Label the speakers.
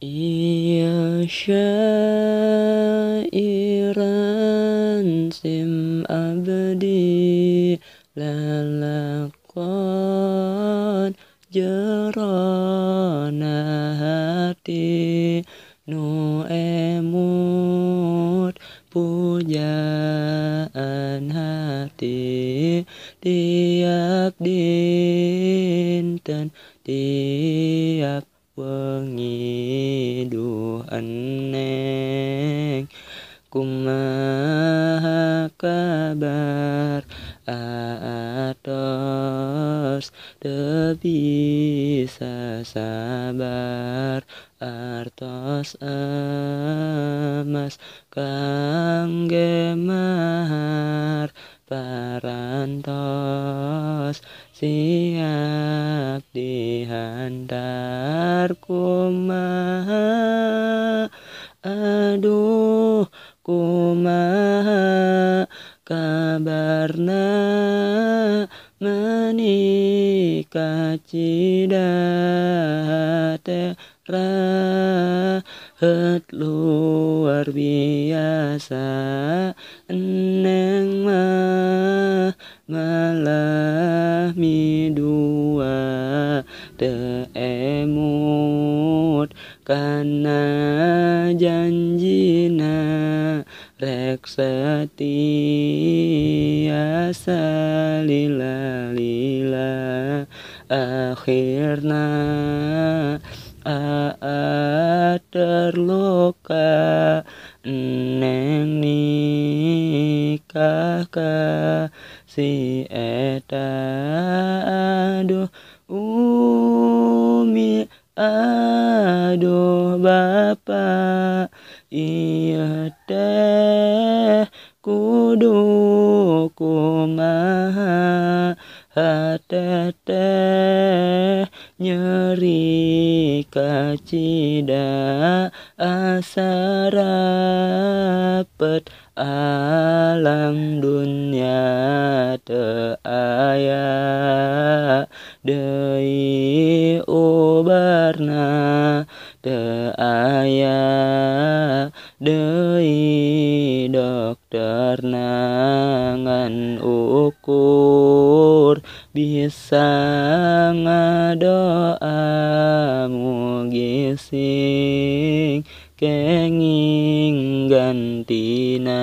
Speaker 1: Iya syairan sim abdi lalakon jerona hati nu emut pujaan hati tiap dinten tiap wengi duh eneng kumaha kabar atos teu bisa sabar artos emas kangge mahar parantos siap dihantar kumaha aduh kumaha kabarna menikah cidaha teh rahet luar biasa eneng mah malah midua teu emut kana janjina rek setia salila-lila akhirna terluka neng nikah ka si eta aduh umi aduh bapa ieu teh kudu kumaha hate teh nyeri kacida asa rapet alam dunya teu aya deui ubarna teu aya deui dokterna ngan ukur bisa ngadoa mugi sing kenging gantina.